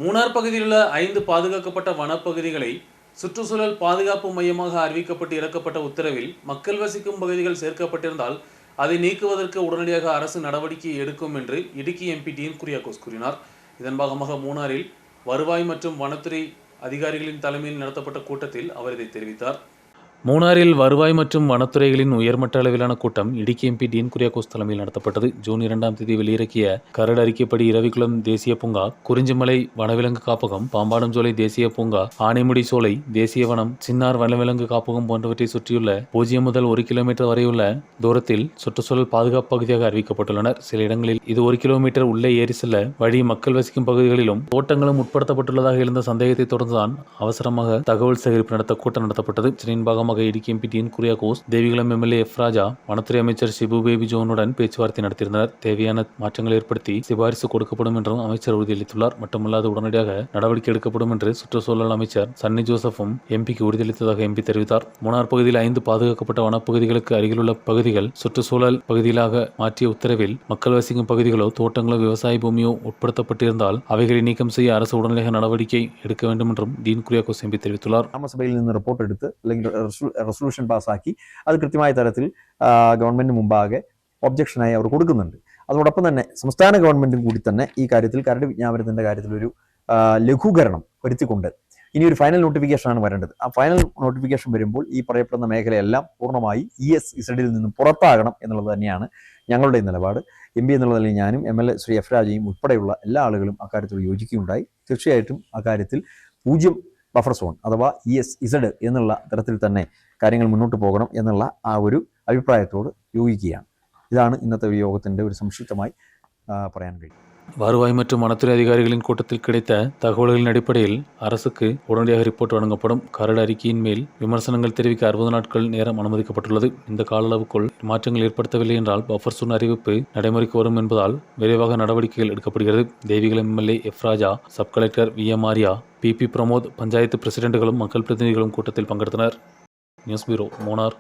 மூணார் பகுதியில் உள்ள 5 பாதுகாக்கப்பட்ட வனப்பகுதிகளை சுற்றுச்சூழல் பாதுகாப்பு மையமாக அறிவிக்கப்பட்டு இறக்கப்பட்ட உத்தரவில் மக்கள் வசிக்கும் பகுதிகள் சேர்க்கப்பட்டிருந்தால் அதை நீக்குவதற்கு உடனடியாக அரசு நடவடிக்கை எடுக்கும் என்று இடுக்கி எம்பி டீன் குரியாக்கோஸ் கூறினார். இதன் பாகமாக மூணாறில் வருவாய் மற்றும் வனத்துறை அதிகாரிகளின் தலைமையில் நடத்தப்பட்ட கூட்டத்தில் அவர் இதை தெரிவித்தார். மூணாறில் வருவாய் மற்றும் வனத்துறைகளின் உயர்மட்ட அளவிலான கூட்டம் இடுக்கி எம்பி டீன் குரியாக்கோஸ் தலைமையில் நடத்தப்பட்டது. ஜூன் 2 வெளியிறக்கிய கரடு அறிக்கைப்படி இரவிக்குளம் தேசிய பூங்கா, குறிஞ்சிமலை வனவிலங்கு காப்பகம், பாம்பாடும்சோலை தேசிய பூங்கா, ஆனைமுடி சோலை தேசிய வனம், சின்னார் வனவிலங்கு காப்பகம் போன்றவற்றை சுற்றியுள்ள 0 முதல் 1 கிலோமீட்டர் வரையுள்ள தூரத்தில் சுற்றுச்சூழல் பாதுகாப்பு பகுதியாக அறிவிக்கப்பட்டுள்ளனர். சில இடங்களில் இது 1 கிலோமீட்டர் உள்ளே ஏறி செல்ல வழி மக்கள் வசிக்கும் பகுதிகளிலும் தோட்டங்களும் உட்படுத்தப்பட்டுள்ளதாக எழுந்த சந்தேகத்தை தொடர்ந்துதான் அவசரமாக தகவல் சேகரிப்பு நடத்த கூட்டம் நடத்தப்பட்டது. இதன் பாகமாக Idukki MP Dean Kuriakose, Devikulam MLA F Raja, வனத்துறை அமைச்சர் ஷிபு பேபி ஜோனுடன் பேச்சுவார்த்தை நடத்தியிருந்தனர். தேவையான மாற்றங்கள் ஏற்படுத்தி சிபாரிசு கொடுக்கப்படும் என்றும் அமைச்சர் உறுதியளித்துள்ளார். மட்டுமல்லாது உடனடியாக நடவடிக்கை எடுக்கப்படும் என்று சுற்றுச்சூழல் அமைச்சர் சன்னி ஜோசப்பும் எம்பிக்கு உறுதியளித்ததாக எம்பி தெரிவித்தார். மூணார் பகுதியில் 5 பாதுகாக்கப்பட்ட வனப்பகுதிகளுக்கு அருகிலுள்ள பகுதிகள் சுற்றுச்சூழல் பகுதிகளாக மாற்றிய உத்தரவில் மக்கள் வசிக்கும் பகுதிகளோ தோட்டங்களோ விவசாய பூமியோ உட்படுத்தப்பட்டிருந்தால் அவைகளை நீக்கம் செய்ய அரசு உடனடியாக நடவடிக்கை எடுக்க வேண்டும் என்றும் டீன் குரியாக்கோஸ் எம்பி தெரிவித்துள்ளார். നിയമസഭയിൽ നിന്ന് റിപ്പോർട്ട് എടുത്ത് അല്ലെങ്കിൽ റെസൊല്യൂഷൻ പാസ്സാക്കി അത് കൃത്യമായ തരത്തിൽ ഗവൺമെന്റിന് മുമ്പാകെ ഒബ്ജക്ഷനായി അവർ കൊടുക്കുന്നുണ്ട്. അതോടൊപ്പം തന്നെ സംസ്ഥാന ഗവൺമെന്റും കൂടി തന്നെ ഈ കാര്യത്തിൽ കരട് വിജ്ഞാപനത്തിന്റെ കാര്യത്തിൽ ഒരു ലഘൂകരണം വരുത്തിക്കൊണ്ട് ഇനി ഒരു ഫൈനൽ നോട്ടിഫിക്കേഷനാണ് വരേണ്ടത്. ആ ഫൈനൽ നോട്ടിഫിക്കേഷൻ വരുമ്പോൾ ഈ പറയപ്പെടുന്ന മേഖലയെല്ലാം പൂർണ്ണമായി ESZ നിന്നും പുറത്താകണം എന്നുള്ളത് തന്നെയാണ് ഞങ്ങളുടെ നിലപാട്. MP എന്നുള്ള നിലയിൽ ഞാനും MLA ശ്രീ എഫ് രാജയും ഉൾപ്പെടെയുള്ള എല്ലാ ആളുകളും അക്കാര്യത്തിൽ യോജിക്കുകയുണ്ടായി. തീർച്ചയായിട്ടും അക്കാര്യത്തിൽ 0 ബഫർ സോൺ അഥവാ ESZ എന്നുള്ള തരത്തിൽ തന്നെ കാര്യങ്ങൾ മുന്നോട്ട് പോകണം എന്നുള്ള ആ ഒരു അഭിപ്രായത്തോട് യോജിക്കുകയാണ്. இതാണ് ഇന്നത്തെ യോഗത്തിന്റെ ഒരു സംക്ഷിപ്തമായി പറയാൻ കഴിയും. வருவாய் மற்றும் வனத்துறை அதிகாரிகளின் கூட்டத்தில் கிடைத்த தகவல்களின் அடிப்படையில் அரசுக்கு உடனடியாக ரிப்போர்ட் வழங்கப்படும். கரடு அறிக்கையின் மேல் விமர்சனங்கள் தெரிவிக்க 60 நாட்கள் நேரம் அனுமதிக்கப்பட்டுள்ளது. இந்த கால அளவுக்குள் மாற்றங்கள் ஏற்படுத்தவில்லை என்றால் பஃபர் சோன் அறிவிப்பு நடைமுறைக்கு வரும் என்பதால் விரைவாக நடவடிக்கைகள் எடுக்கப்படுகிறது. Devikulam MLA F Raja, sub collector VM Arya, PP Pramod, panchayat பிரசிடென்ட்களும் மக்கள் பிரதிநிதிகளும் கூட்டத்தில் பங்கெடுத்தனர். News bureau, Munnar.